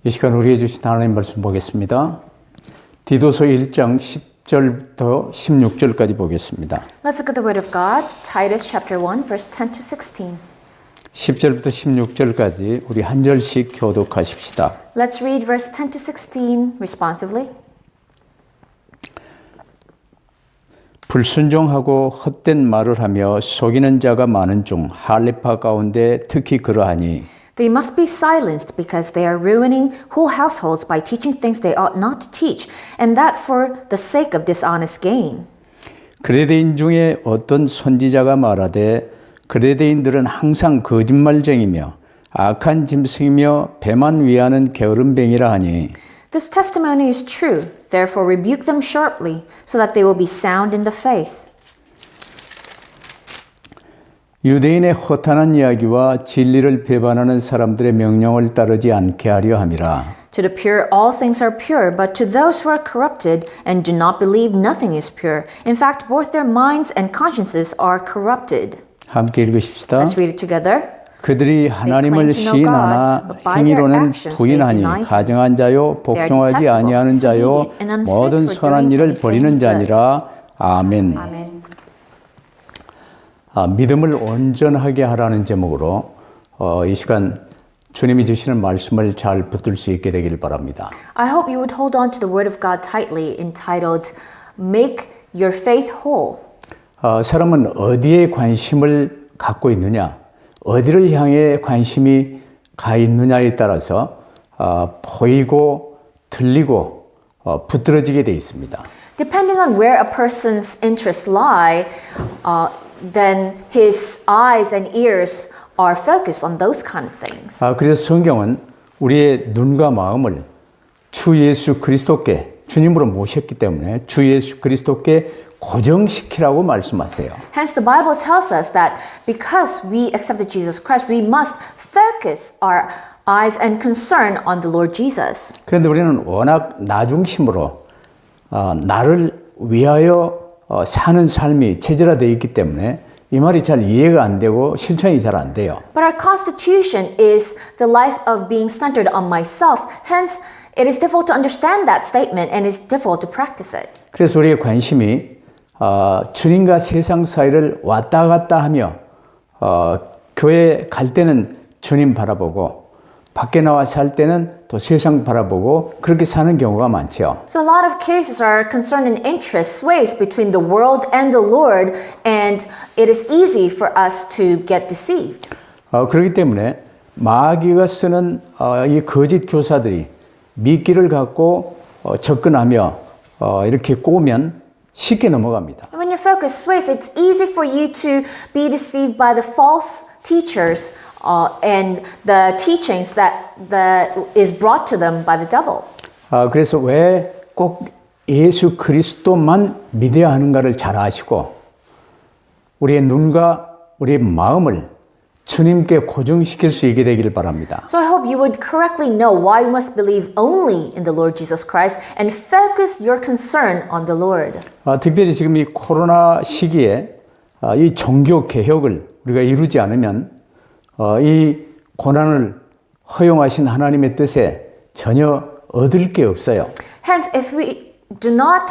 이 시간 우리에게 주신 하나님 말씀 보겠습니다. 디도서 1장 10절부터 16절까지 보겠습니다. Let's look at the word of God, Titus chapter 1, verse 10 to 16. 10절부터 16절까지 우리 한 절씩 교독하십시다. Let's read verse 10 to 16 responsively. 불순종하고 헛된 말을 하며 속이는 자가 많은 중 할례파 가운데 특히 그러하니 They must be silenced because they are ruining whole households by teaching things they ought not to teach, and that for the sake of dishonest gain. 그레데인 중에 어떤 선지자가 말하되 그레데인들은 항상 거짓말쟁이며 악한 짐승이며 배만 위하는 게으름뱅이라 하니 This testimony is true. Therefore rebuke them sharply, so that they will be sound in the faith. 유대인의 허탄한 이야기와 진리를 배반하는 사람들의 명령을 따르지 않게 하려 함이라. To the pure all things are pure, but to those who are corrupted and do not believe nothing is pure. In fact, both their minds and consciences are corrupted. 함께 읽으십시다. Let's read it together. 그들이 하나님을 시인하나 행위로는 부인하니 가증한 자요 복종하지 아니하는 자요 모든 선한 일을 버리는 자니라. 아멘. Amen. 믿음을 온전하게 하라는 제목으로 이 시간 주님이 주시는 말씀을 잘 붙들 수 있게 되길 바랍니다. I hope you would hold on to the word of God tightly, entitled Make Your Faith Whole. 사람은 어디에 관심을 갖고 있느냐, 어디를 향해 관심이 가 있느냐에 따라서 보이고 들리고 붙들어지게 돼 있습니다. Depending on where a person's interests lie, then his eyes and ears are focused on those kind of things. 그래서 성경은 우리의 눈과 마음을 주 예수 그리스도께 주님으로 모셨기 때문에 주 예수 그리스도께 고정시키라고 말씀하세요. Hence the Bible tells us that because we accepted Jesus Christ, we must focus our eyes and concern on the Lord Jesus. 그런데 우리는 워낙 나 중심으로 나를 위하여 사는 삶이 체질화되어 있기 때문에 이 말이 잘 이해가 안 되고 실천이 잘 안 돼요. But our constitution is the life of being centered on myself. Hence, it is difficult to understand that statement and it's difficult to practice it. 그래서 우리의 관심이 주님과 세상 사이를 왔다 갔다 하며 교회 갈 때는 주님 바라보고 밖에 나와 살 때는 또 세상 바라보고 그렇게 사는 경우가 많죠. So a lot of cases are concerned in interest sways between the world and the Lord, and it is easy for us to get deceived. 그렇기 때문에 마귀가 쓰는 이 거짓 교사들이 미끼를 갖고 접근하며 이렇게 꼬면 쉽게 넘어갑니다. When your focus sways, it's easy for you to be deceived by the false teachers and the teachings that is brought to them by the devil. 그래서 왜 꼭 예수 그리스도만 믿어야 하는가를 잘 아시고 우리의 눈과 우리의 마음을 주님께 고정시킬 수 있게 되기를 바랍니다. So I hope you would correctly know why we must believe only in the Lord Jesus Christ and focus your concern on the Lord. 특별히 지금 이 코로나 시기에 이 종교 개혁을 우리가 이루지 않으면 이 고난을 허용하신 하나님의 뜻에 전혀 얻을 게 없어요. Hence, if we do not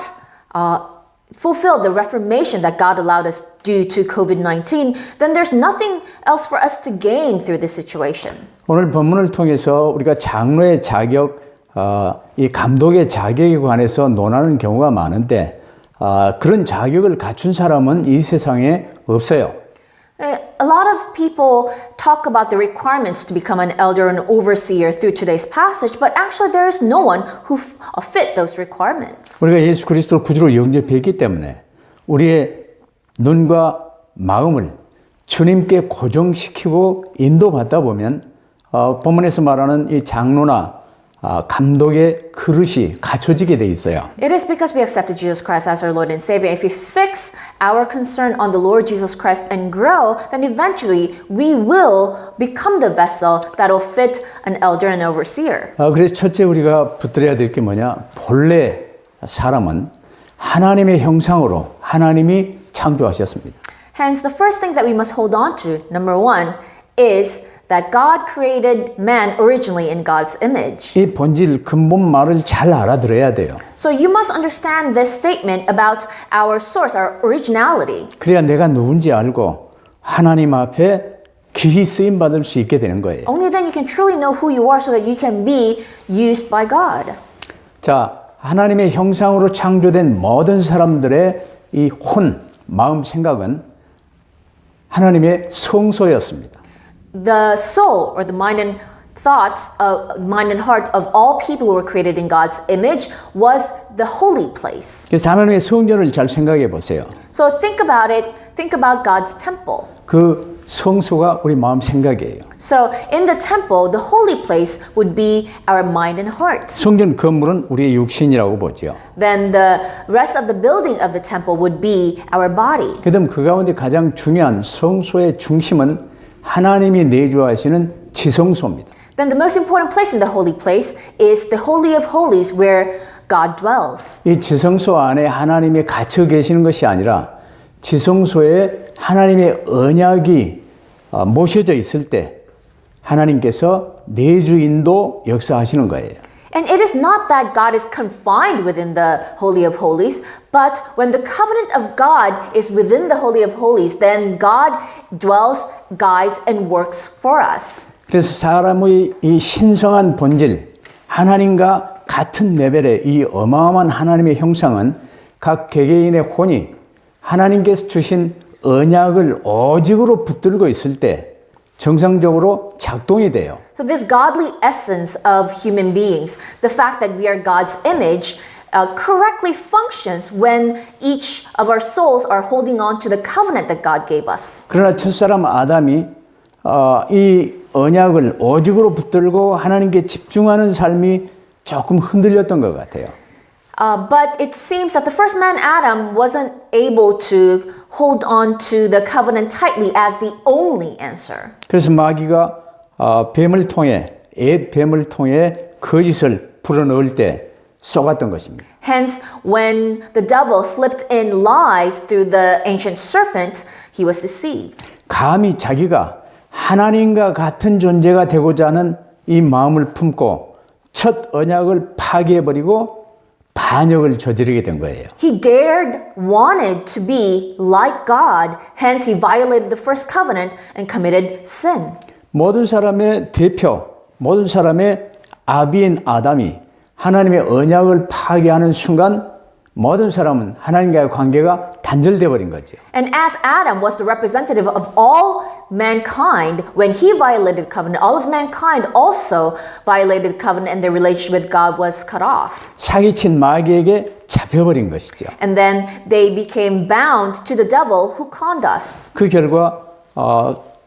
fulfill the reformation that God allowed us due to COVID-19, then there's nothing else for us to gain through this situation. 오늘 본문을 통해서 우리가 장로의 자격, 이 감독의 자격에 관해서 논하는 경우가 많은데 그런 자격을 갖춘 사람은 이 세상에 없어요. A lot of people talk about the requirements to become an elder and overseer through today's passage, but actually there is no one who fit those requirements. 우리가 예수 그리스도를 구주로 영접했기 때문에 우리의 눈과 마음을 주님께 고정시키고 인도받다 보면 본문에서 말하는 이 장로나 감독의 그릇이 갖춰지게 돼 있어요. It is because we accepted Jesus Christ as our Lord and Savior. If we fix our concern on the Lord Jesus Christ and grow, then eventually we will become the vessel that will fit an elder and overseer. 그래서 첫째 우리가 붙들어야 될 게 뭐냐? 본래 사람은 하나님의 형상으로 하나님이 창조하셨습니다. Hence, the first thing that we must hold on to, number one, is that God created man originally in God's image. 이 본질 근본 말을 잘 알아들어야 돼요. So you must understand this statement about our source, our originality. 그래야 내가 누군지 알고 하나님 앞에 귀히 쓰임 받을 수 있게 되는 거예요. Only then you can truly know who you are so that you can be used by God. 자, 하나님의 형상으로 창조된 모든 사람들의 이 마음, 생각은 하나님의 성소였습니다. The soul or the mind and thoughts of mind and heart of all people who were created in God's image was the holy place. 그래서 하나님의 성전을 잘 생각해 보세요. So think about it. Think about God's temple. 그 성소가 우리 마음 생각이에요. So in the temple, the holy place would be our mind and heart. 성전 건물은 우리의 육신이라고 보죠. Then the rest of the building of the temple would be our body. 그다음 그 가운데 가장 중요한 성소의 중심은 하나님이 내주하시는 지성소입니다. Then the most important place in the holy place is the Holy of Holies where God dwells. 이 지성소 안에 하나님이 갇혀 계시는 것이 아니라 지성소에 하나님의 언약이 모셔져 있을 때 하나님께서 내주인도 역사하시는 거예요. And it is not that God is confined within the Holy of Holies, but when the covenant of God is within the Holy of Holies, then God dwells, guides, and works for us. 그래서 사람의 이 신성한 본질, 하나님과 같은 레벨의 이 어마어마한 하나님의 형상은 각 개개인의 혼이 하나님께서 주신 언약을 오직으로 붙들고 있을 때 정상적으로 작동이 돼요. So this godly essence of human beings, the fact that we are God's image, correctly functions when each of our souls are holding on to the covenant that God gave us. 그러나 첫사람 아담이 이 언약을 오직으로 붙들고 하나님께 집중하는 삶이 조금 흔들렸던 것 같아요. But it seems that the first man, Adam, wasn't able to hold on to the covenant tightly as the only answer. 그래서 마귀가 뱀을 통해 뱀을 통해 거짓을 불어넣을 때 속았던 것입니다. Hence, when the devil slipped in lies through the ancient serpent, he was deceived. 감히 자기가 하나님과 같은 존재가 되고자 하는 이 마음을 품고 첫 언약을 파괴해버리고 반역을 저지르게 된 거예요. He wanted to be like God, hence he violated the first covenant and committed sin. 모든 사람의 대표, 모든 사람의 아비인 아담이 하나님의 언약을 파괴하는 순간 모든 사람은 하나님과의 관계가 단절돼 버린 거죠. And as Adam was the representative of all mankind, when he violated the covenant, all of mankind also violated the covenant and their relationship with God was cut off. 사기친 마귀에게 잡혀버린 것이죠. And then they became bound to the devil who conned us. 그 결과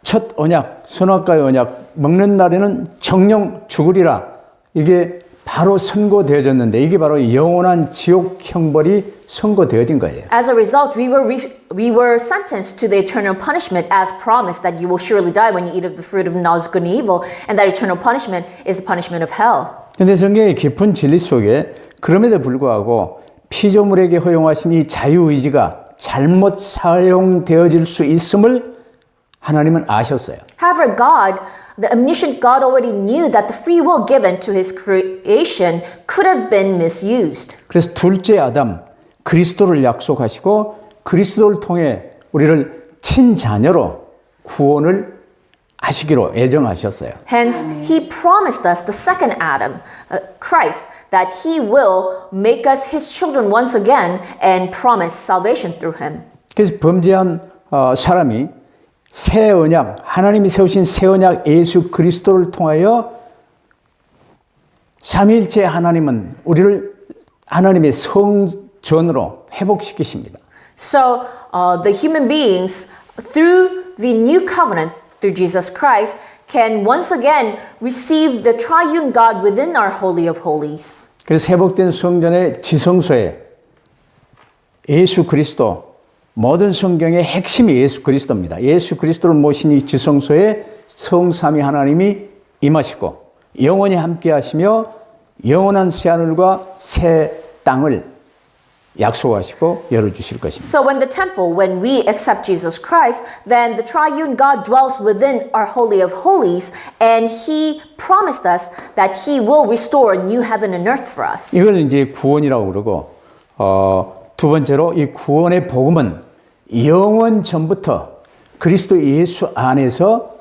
첫 언약, 선악과의 언약 먹는 날에는 정령 죽으리라. 이게 바로 선고되어졌는데 이게 바로 영원한 지옥 형벌이 선고되어진 거예요. As a result, we were sentenced to the eternal punishment as promised that you will surely die when you eat of the fruit of knowledge of good and evil, and that eternal punishment is the punishment of hell. 그런데 성경의 깊은 진리 속에 그럼에도 불구하고 피조물에게 허용하신 이 자유의지가 잘못 사용되어질 수 있음을 하나님은 아셨어요. However, the omniscient God already knew that the free will given to his creation could have been misused. 그래서 둘째 아담, 그리스도를 약속하시고 그리스도를 통해 우리를 친자녀로 구원을 하시기로 예정하셨어요. Hence, he promised us the second Adam, Christ, that he will make us his children once again and promise salvation through him. 그래서 범죄한 사람이 새 언약, 하나님이 세우신 새 언약 예수 그리스도를 통하여 삼위일체 하나님은 우리를 하나님의 성전으로 회복시키십니다. So, the human beings, through the new covenant, through Jesus Christ, can once again receive the triune God within our Holy of Holies. 그래서 회복된 성전의 지성소에 예수 그리스도, 모든 성경의 핵심이 예수 그리스도입니다. 예수 그리스도를 모신 이 지성소에 성삼위 하나님이 임하시고 영원히 함께 하시며 영원한 새하늘과 새 땅을 약속하시고 열어주실 것입니다. So when the temple, when we accept Jesus Christ, then the triune God dwells within our Holy of Holies, and He promised us that He will restore a new heaven and earth for us. 이걸 이제 구원이라고 그러고, 두 번째로 이 구원의 복음은 영원 전부터 그리스도 예수 안에서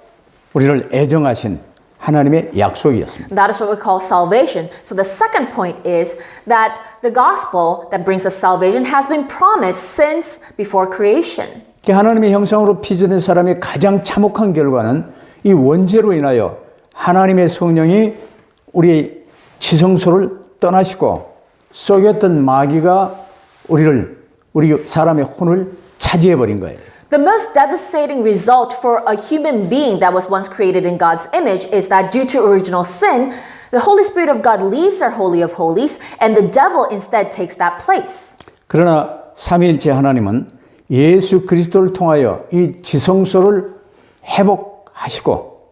우리를 애정하신 하나님의 약속이었습니다. That is what we call salvation. So the second point is that the gospel that brings us salvation has been promised since before creation. 하나님의 형상으로 피조된 사람의 가장 참혹한 결과는 이 원죄로 인하여 하나님의 성령이 우리의 지성소를 떠나시고 속였던 마귀가 우리 사람의 혼을 차지해버린 거예요. The most devastating result for a human being that was once created in God's image is that due to original sin, the Holy Spirit of God leaves our Holy of Holies and the devil instead takes that place. 그러나 삼위일체 하나님은 예수 그리스도를 통하여 이 지성소를 회복하시고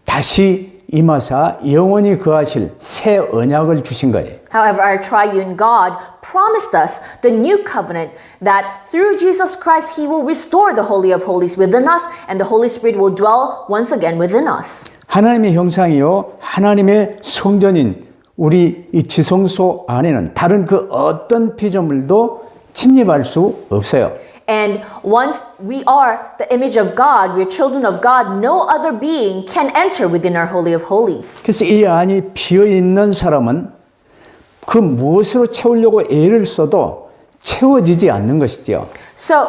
다시 임하사 영원히 거하실 새 언약을 주신 거예요. However, our triune God promised us the new covenant that through Jesus Christ He will restore the Holy of Holies within us and the Holy Spirit will dwell once again within us. 하나님의 형상이요 하나님의 성전인 우리 이 지성소 안에는 다른 그 어떤 피조물도 침입할 수 없어요. And once we are the image of God, we are children of God, no other being can enter within our Holy of Holies. 그래서 이 안이 비어 있는 사람은 그 무엇으로 채우려고 애를 써도 채워지지 않는 것이죠. So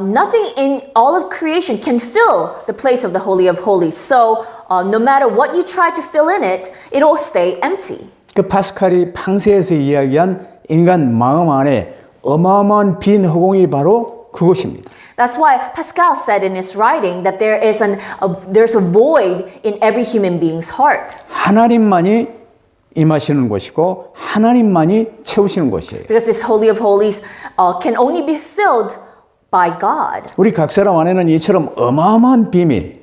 nothing in all of creation can fill the place of the Holy of Holies. So no matter what you try to fill in it, it will stay empty. 그 파스칼이 팡세에서 이야기한 인간 마음 안에 어마어마한 빈 허공이 바로 그것입니다. That's why Pascal said in his writing that there's a void in every human being's heart. 하나님만이 임하시는 곳이고 하나님만이 채우시는 곳이에요. Because this Holy of Holies can only be filled by God. 우리 각 사람 안에는 이처럼 어마어마한 비밀이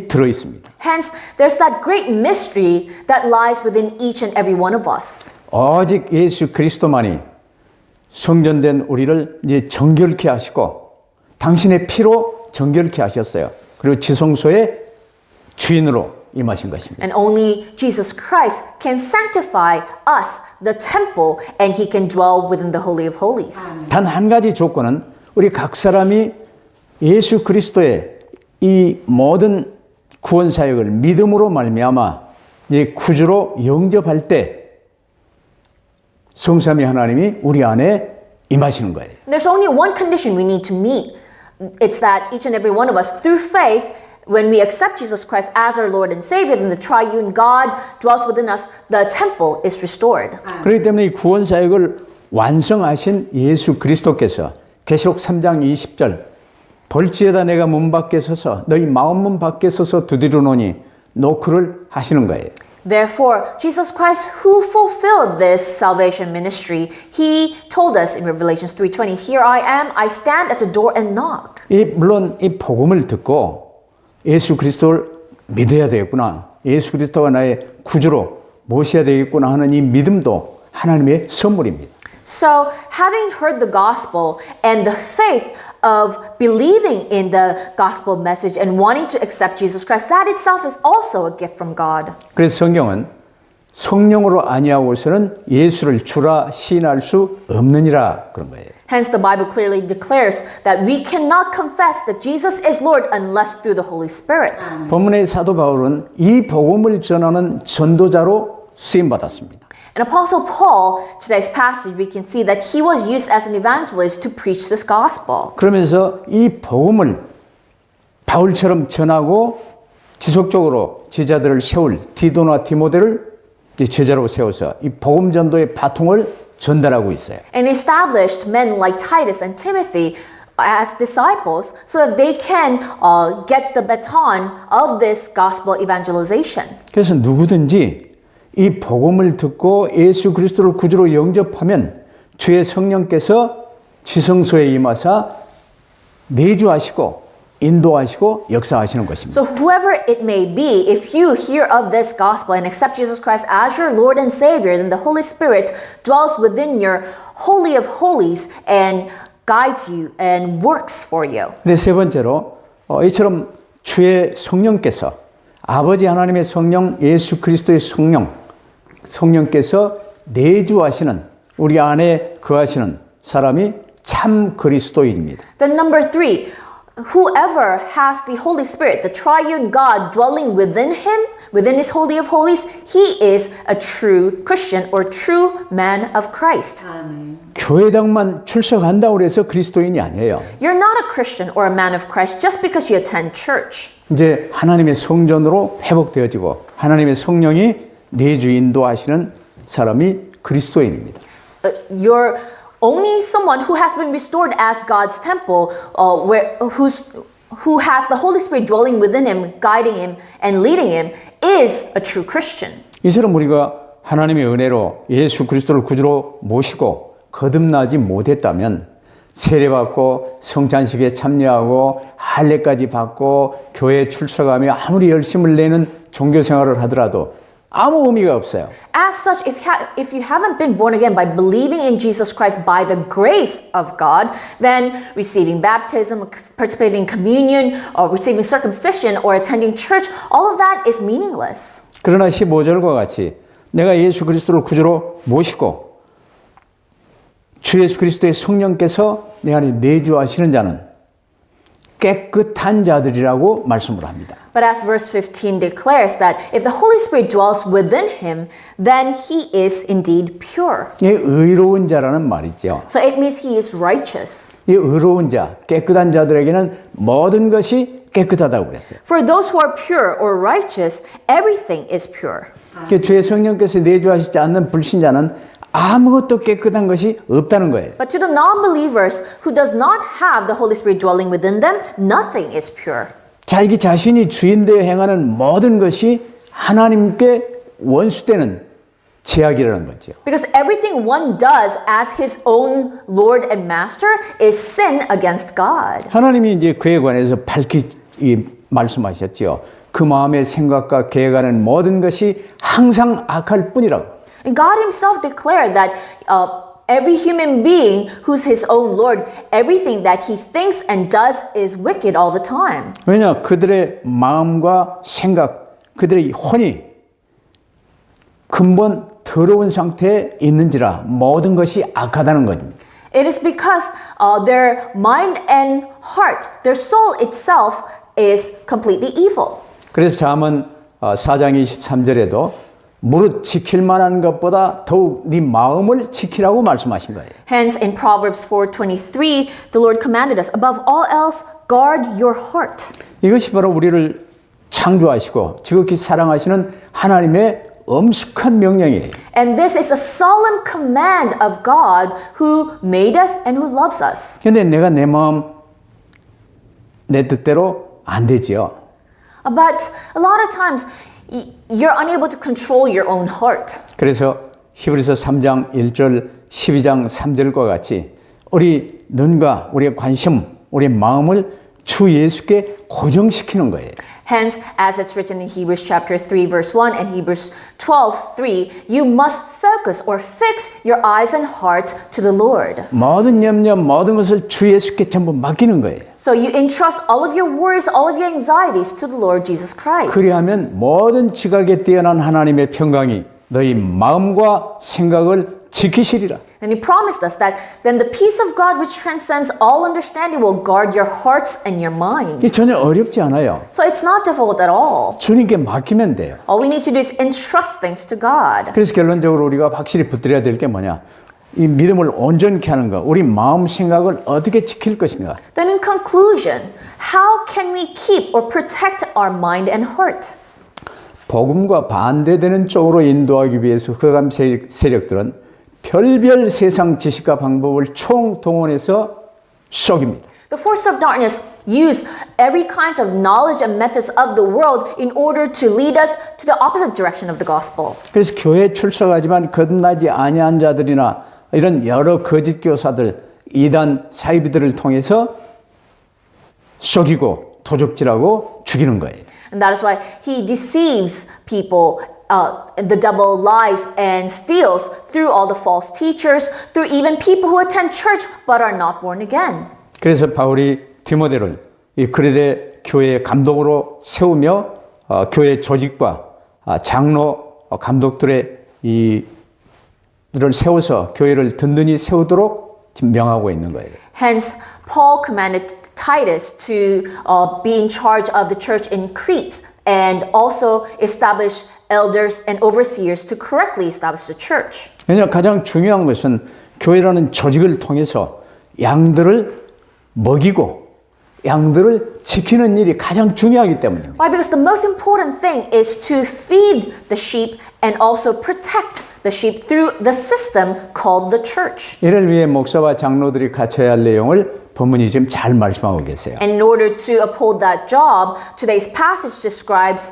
들어 있습니다. Hence, there's that great mystery that lies within each and every one of us. 오직 예수 그리스도만이 성전된 우리를 이제 정결케 하시고 당신의 피로 정결케 하셨어요. 그리고 지성소의 주인으로 임하신 것입니다. And only Jesus Christ can sanctify us, the temple, and He can dwell within the Holy of Holies. 단 한 가지 조건은 우리 각 사람이 예수 그리스도의 이 모든 구원 사역을 믿음으로 말미암아 이제 구주로 영접할 때 성삼위 하나님이 우리 안에 임하시는 거예요. There's only one condition we need to meet. It's that each and every one of us, through faith, when we accept Jesus Christ as our Lord and Savior, then the triune God dwells within us, the temple is restored. 그렇기 때문에 이 구원 사역을 완성하신 예수 그리스도께서 계시록 3장 20절 볼지어다 내가 문 밖에 서서 너희 마음 문 밖에 서서 두드려노니 노크를 하시는 거예요. Therefore, Jesus Christ, who fulfilled this salvation ministry, He told us in Revelation 3:20, "Here I am, I stand at the door and knock." 물론 이 복음을 듣고 예수 그리스도를 믿어야 되겠구나. 예수 그리스도가 나의 구주로 모셔야 되겠구나 하는 이 믿음도 하나님의 선물입니다. So, having heard the gospel and the faith of believing in the gospel message and wanting to accept Jesus Christ, that itself is also a gift from God. 그래서 성경은 성령으로 아니하고서는 예수를 주라 시인할 수 없느니라 그런 거예요. Hence, the Bible clearly declares that we cannot confess that Jesus is Lord unless through the Holy Spirit. 본문의 사도 바울은 이 복음을 전하는 전도자로 쓰임 받았습니다. And Apostle Paul, today's passage, we can see that he was used as an evangelist to preach this gospel. 그러면서 이 복음을 바울처럼 전하고 지속적으로 제자들을 세울 디도나 디모데를 제자로 세워서 이 복음 전도의 바통을 전달하고 있어요. And established men like Titus and Timothy as disciples so that they can get the baton of this gospel evangelization. 그래서 누구든지 이 복음을 듣고 예수 그리스도를 구주로 영접하면 주의 성령께서 지성소에 임하사 내주하시고 인도하시고 역사하시는 것입니다. So whoever it may be, if you hear of this gospel and accept Jesus Christ as your Lord and Savior, then the Holy Spirit dwells within your holy of holies and guides you and works for you. 근데 세 번째로 이처럼 주의 성령께서 아버지 하나님의 성령, 예수 그리스도의 성령께서 내주하시는 우리 안에 거하시는 사람이 참 그리스도인입니다. Then number 3, whoever has the Holy Spirit, the triune God dwelling within him, within his holy of holies, he is a true Christian or true man of Christ. 교회당만 출석한다고 해서 그리스도인이 아니에요. You're not a Christian or a man of Christ just because you attend church. 이제 하나님의 성전으로 회복되어지고 하나님의 성령이 내주 인도하시는 사람이 그리스도인입니다. You're only someone who has been restored as God's temple, who has the Holy Spirit dwelling within him, guiding him and leading him, is a true Christian. 이처럼 우리가 하나님의 은혜로 예수 그리스도를 구주로 모시고 거듭나지 못했다면 세례받고 성찬식에 참여하고 할례까지 받고 교회에 출석하며 아무리 열심을 내는 종교 생활을 하더라도 아무 의미가 없어요. As such, if you haven't been born again by believing in Jesus Christ by the grace of God, then receiving baptism, participating in communion, or receiving circumcision, or attending church, all of that is meaningless. 그러나 15절과 같이 내가 예수 그리스도를 구주로 모시고 주 예수 그리스도의 성령께서 내 안에 내주하시는 자는 깨끗한 자들이라고 말씀을 합니다. But as verse 15 declares that if the Holy Spirit dwells within him, then he is indeed pure. 이 의로운 자라는 말이죠. So it means he is righteous. 이 의로운 자, 깨끗한 자들에게는 모든 것이 깨끗하다고 그랬어요. For those who are pure or righteous, everything is pure. 주의 성령께서 내주하시지 않는 불신자는 아무것도 깨끗한 것이 없다는 거예요. But to the non-believers who does not have the Holy Spirit dwelling within them, nothing is pure. 자기 자신이 주인되어 행하는 모든 것이 하나님께 원수되는 죄악이라는 거죠. Because everything one does as his own Lord and Master is sin against God. 하나님이 이제 그에 관해서 밝히 말씀하셨죠. 그 마음의 생각과 계획하는 모든 것이 항상 악할 뿐이라고. And God himself declared that every human being who's his own Lord, everything that he thinks and does is wicked all the time. 왜냐? 그들의 마음과 생각, 그들의 혼이 근본 더러운 상태에 있는지라 모든 것이 악하다는 겁니다. It is because their mind and heart, their soul itself is completely evil. 그래서 잠언 4장 23절에도 무릇 지킬 만한 것보다 더욱 네 마음을 지키라고 말씀하신 거예요. Hence, in Proverbs 4:23, the Lord commanded us, above all else, guard your heart. 이것이 바로 우리를 창조하시고 지극히 사랑하시는 하나님의 엄숙한 명령이에요. And this is a solemn command of God who made us and who loves us. 근데 내가 내 마음 내 뜻대로 안 되지요. But a lot of times, you're unable to control your own heart. 그래서 히브리서 3장 1절 12장 3절과 같이 우리 눈과 우리의 관심, 우리의 마음을 주 예수께 고정시키는 거예요. Hence, as it's written in Hebrews chapter 3 verse 1 and Hebrews 12:3, you must focus or fix your eyes and heart to the Lord. 모든 염려, 모든 것을 주 예수께 전부 맡기는 거예요. So you entrust all of your worries, all of your anxieties to the Lord Jesus Christ. 그리하면 모든 지각에 뛰어난 하나님의 평강이 너희 마음과 생각을 지키시리라. And he promised us that then the peace of God which transcends all understanding will guard your hearts and your minds. 이게 전혀 어렵지 않아요. So it's not difficult at all. 주님께 맡기면 돼요. All we need to do is entrust things to God. 그래서 결론적으로 우리가 확실히 붙들어야 될 게 뭐냐? 이 믿음을 온전케 하는 것, 우리 마음 생각을 어떻게 지킬 것인가? Then in conclusion, how can we keep or protect our mind and heart? 복음과 반대되는 쪽으로 인도하기 위해서 흑암 세력들은 별별 세상 지식과 방법을 총동원해서 쏘깁니다. The forces of darkness use every kinds of knowledge and methods of the world in order to lead us to the opposite direction of the gospel. 그래서 교회에 출석하지만 거듭나지 아니한 자들이나 이런 여러 거짓 교사들, 이단 사이비들을 통해서 속이고 도적질하고 죽이는 거예요. And that is why he deceives people. The devil lies and steals through all the false teachers, through even people who attend church but are not born again. 그래서 바울이 디모데를 이 그리데 교회의 감독으로 세우며 교회 조직과 장로 감독들의 이를 세워서 교회를 든든히 세우도록 지금 명하고 있는 거예요. Hence, Paul commanded Titus to be in charge of the church in Crete and also establish elders and overseers to correctly establish the church. 왜냐하면 가장 중요한 것은 교회라는 조직을 통해서 양들을 먹이고 양들을 지키는 일이 가장 중요하기 때문입니다. Why? Because the most important thing is to feed the sheep and also protect the sheep through the system called the church. 이를 위해 목사와 장로들이 갖춰야 할 내용을 본문이 지금 잘 말씀하고 계세요. And in order to uphold that job, today's passage describes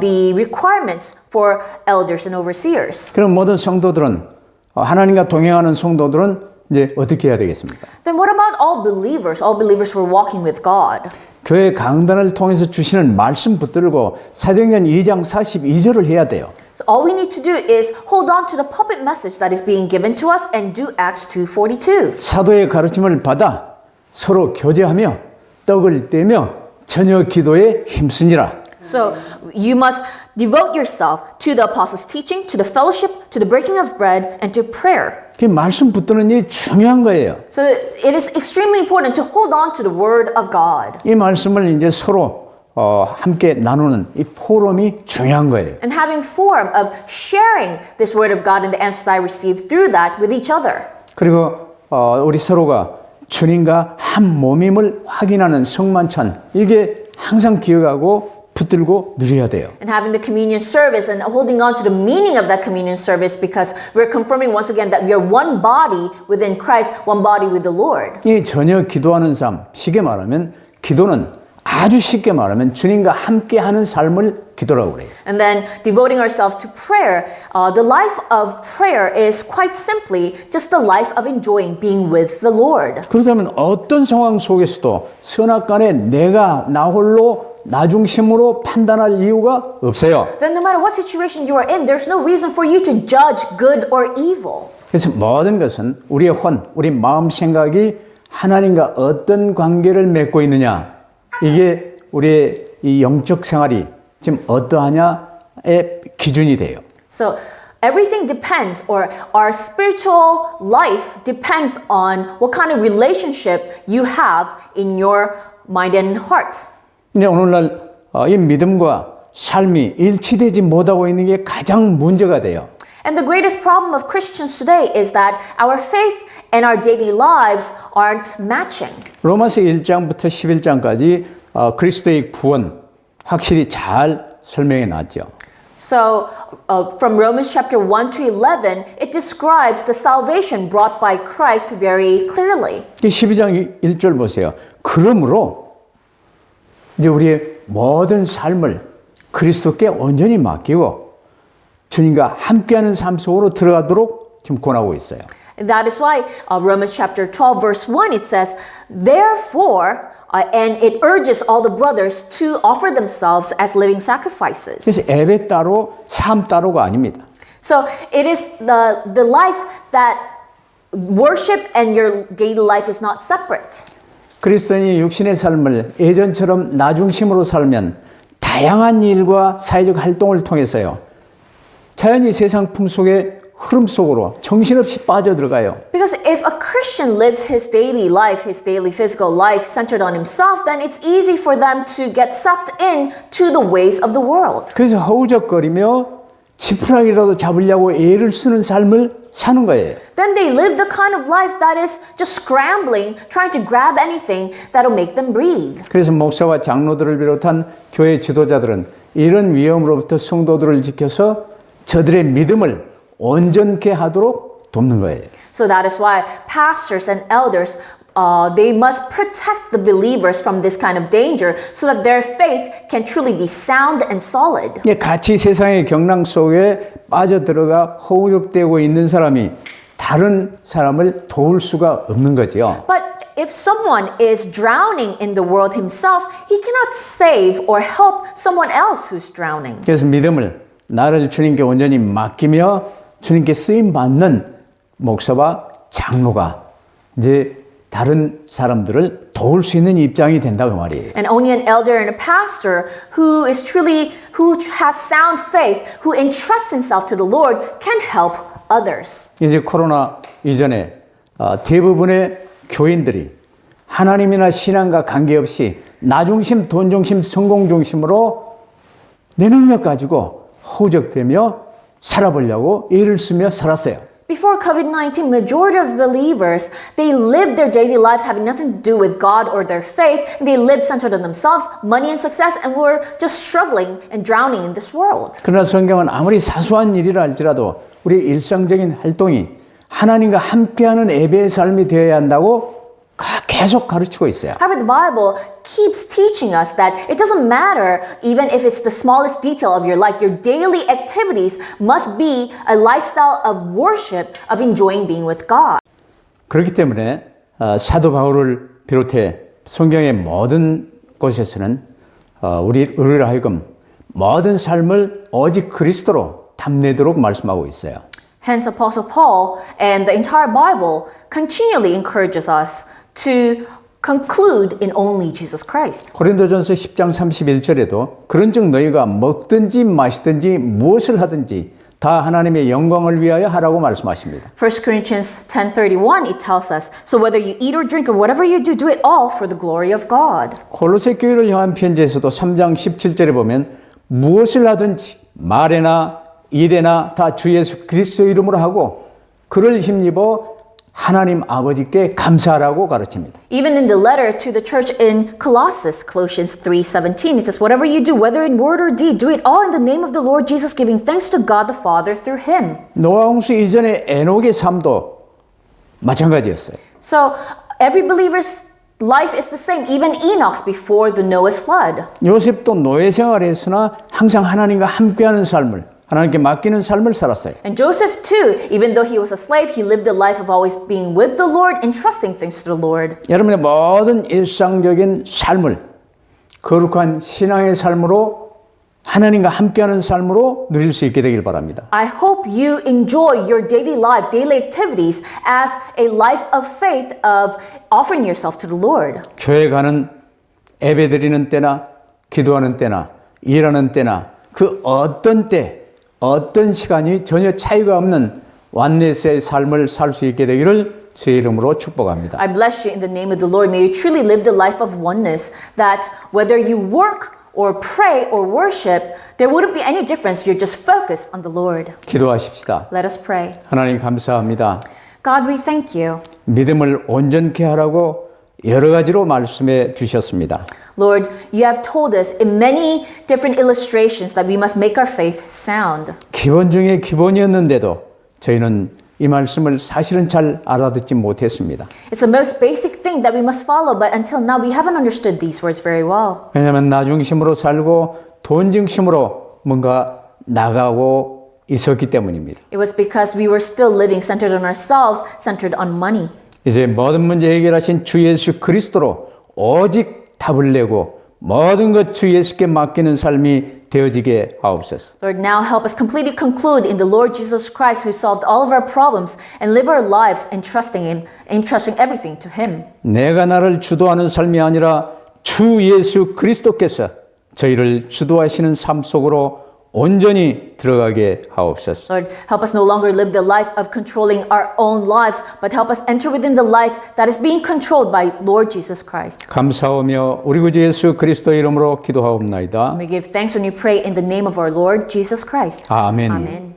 the requirements for elders and overseers. 그럼 모든 성도들은 하나님과 동행하는 성도들은 이제 어떻게 해야 되겠습니까? Then what about all believers? All believers who are walking with God. 교회 강단을 통해서 주시는 말씀 붙들고 사도행전 2장 42절을 해야 돼요. So all we need to do is hold on to the pulpit message that is being given to us and do Acts 2:42. 사도의 가르침을 받아 서로 교제하며 떡을 떼며 저녁 기도에 힘쓰니라. So you must devote yourself to the apostles' teaching, to the fellowship, to the breaking of bread, and to prayer. 그 말씀 붙드는 일이 중요한 거예요. So it is extremely important to hold on to the word of God. 이 말씀을 이제 서로 함께 나누는 이 포럼이 중요한 거예요. And having form of sharing this word of God and the answers that I receive through that with each other. 그리고 우리 서로가 주님과 한 몸임을 확인하는 성만찬 이게 항상 기억하고 붙들고 누려야 돼요. And having the communion service and holding on to the meaning of that communion service because we're confirming once again that we are one body within Christ, one body with the Lord. 이 저녁 기도하는 삶, 쉽게 말하면 기도는 아주 쉽게 말하면 주님과 함께하는 삶을 기도라고 그래요. And then devoting ourselves to prayer. The life of prayer is quite simply just the life of enjoying being with the Lord. 그렇다면 어떤 상황 속에서도 선악간에 내가 나 홀로 나 중심으로 판단할 이유가 없어요. Then no matter what situation you are in, there's no reason for you to judge good or evil. 그래서 모든 것은 우리의 혼, 우리 마음 생각이 하나님과 어떤 관계를 맺고 있느냐 이게 우리의 이 영적 생활이 지금 어떠하냐의 기준이 돼요. So everything depends, or our spiritual life depends on what kind of relationship you have in your mind and heart. 근데 오늘날 이 믿음과 삶이 일치되지 못하고 있는 게 가장 문제가 돼요. And the greatest problem of Christians today is that our faith and our daily lives aren't matching. 로마서 1장부터 11장까지 그리스도의 구원 확실히 잘 설명해 놨죠. So from Romans chapter 1 to 11, it describes the salvation brought by Christ very clearly. 12장 1절 보세요. 그러므로 이제 우리의 모든 삶을 그리스도께 온전히 맡기고 주님과 함께하는 삶 속으로 들어가도록 지금 권하고 있어요. And that is why Romans chapter 12 verse 1 it says, therefore, and it urges all the brothers to offer themselves as living sacrifices. 그래서 예배 따로 삶 따로가 아닙니다. So it is the life that worship and your daily life is not separate. 그리스도인이 육신의 삶을 예전처럼 나 중심으로 살면 다양한 일과 사회적 활동을 통해서요. 자연히 세상 풍속의 흐름 속으로 정신없이 빠져들어가요. Because if a Christian lives his daily life, his daily physical life centered on himself, then it's easy for them to get sucked in to the ways of the world. 그래서 허우적거리며 지푸라기라도 잡으려고 애를 쓰는 삶을 사는 거예요. Then they live the kind of life that is just scrambling, trying to grab anything that'll make them breathe. 그래서 목사와 장로들을 비롯한 교회 지도자들은 이런 위험으로부터 성도들을 지켜서 저들의 믿음을 온전케 하도록 돕는 거예요. So that is why pastors and elders they must protect the believers from this kind of danger so that their faith can truly be sound and solid. 같이 세상의 경랑 속에 빠져들어가 허우적대고 있는 사람이 다른 사람을 도울 수가 없는 거죠. But if someone is drowning in the world himself, he cannot save or help someone else who's drowning. 그래서 믿음을 나를 주님께 온전히 맡기며 주님께 쓰임 받는 목사와 장로가 이제 다른 사람들을 도울 수 있는 입장이 된다고 말이에요. And only an elder and a pastor who has sound faith, who entrusts himself to the Lord, can help others. 이제 코로나 이전에 대부분의 교인들이 하나님이나 신앙과 관계없이 나 중심, 돈 중심, 성공 중심으로 내 능력 가지고 허우적대며 살아보려고 애를 쓰며 살았어요. Before COVID-19, majority of believers, they lived their daily lives having nothing to do with God or their faith. They lived centered on themselves, money and success, and were just struggling and drowning in this world. 그러나 성경은 아무리 사소한 일이라 할지라도 우리 일상적인 활동이 하나님과 함께하는 예배의 삶이 되어야 한다고 계속 가르치고 있어요. However, the Bible keeps teaching us that it doesn't matter even if it's the smallest detail of your life. Your daily activities must be a lifestyle of worship, of enjoying being with God. 그렇기 때문에 사도 바울을 비롯해 성경의 모든 곳에서는 우리를 하여금 모든 삶을 오직 그리스도로 담내도록 말씀하고 있어요. Hence, Apostle Paul and the entire Bible continually encourages us to conclude in only Jesus Christ. 고린도전서 10장 31절에도 그런즉 너희가 먹든지 마시든지 무엇을 하든지 다 하나님의 영광을 위하여 하라고 말씀하십니다. 1 Corinthians 10:31 it tells us, so whether you eat or drink or whatever you do, do it all for the glory of God. 골로새 교회를 향한 편지에서도 3장 17절에 보면 무엇을 하든지 말에나 일에나 다 주 예수 그리스도 이름으로 하고 그를 힘입어 하나님 아버지께 감사하라고 가르칩니다. Even in the letter to the church in Colossians 3:17, it says, whatever you do, whether in word or deed, do it all in the name of the Lord Jesus, giving thanks to God the Father through Him. 노아 홍수 이전의 에녹의 삶도 마찬가지였어요. So every believer's life is the same, even Enoch's before the Noah's flood. 요셉도 노예 생활에서나 항상 하나님과 함께하는 삶을 하나님께 맡기는 삶을 살았어요. And Joseph too, even though he was a slave, he lived a life of always being with the Lord, entrusting things to the Lord. 여러분의 모든 일상적인 삶을 거룩한 신앙의 삶으로 하나님과 함께하는 삶으로 누릴 수 있게 되길 바랍니다. I hope you enjoy your daily lives, daily activities as a life of faith of offering yourself to the Lord. 교회 가는 예배드리는 때나 기도하는 때나 일하는 때나 그 어떤 때 어떤 시간이 전혀 차이가 없는 완내스의 삶을 살 수 있게 되기를 주의 이름으로 축복합니다. I bless you in the name of the Lord. May you truly live the life of oneness that whether you work or pray or worship, there wouldn't be any difference. You're just focused on the Lord. 기도하십시다. Let us pray. 하나님 감사합니다. God, we thank you. 믿음을 온전케 하라고 여러 가지로 말씀해 주셨습니다. Lord, you have told us in many different illustrations that we must make our faith sound. 기본 중에 기본이었는데도 저희는 이 말씀을 사실은 잘 알아듣지 못했습니다. It's the most basic thing that we must follow, but until now we haven't understood these words very well. 왜냐하면 나 중심으로 살고 돈 중심으로 뭔가 나가고 있었기 때문입니다. It was because we were still living centered on ourselves, centered on money. 이제 모든 문제 해결하신 주 예수 그리스도로 오직 답을 내고 모든 것 주 예수께 맡기는 삶이 되어지게 하옵소서. Lord, now help us completely conclude in the Lord Jesus Christ who solved all of our problems and live our lives entrusting everything to Him. 내가 나를 주도하는 삶이 아니라 주 예수 그리스도께서 저희를 주도하시는 삶 속으로 온전히 들어가게 하옵소서. Lord, help us no longer live the life of controlling our own lives, but help us enter within the life that is being controlled by Lord Jesus Christ. 감사하며 우리 구주 예수 그리스도 이름으로 기도하옵나이다. We give thanks when we pray in the name of our Lord Jesus Christ. 아멘. Amen.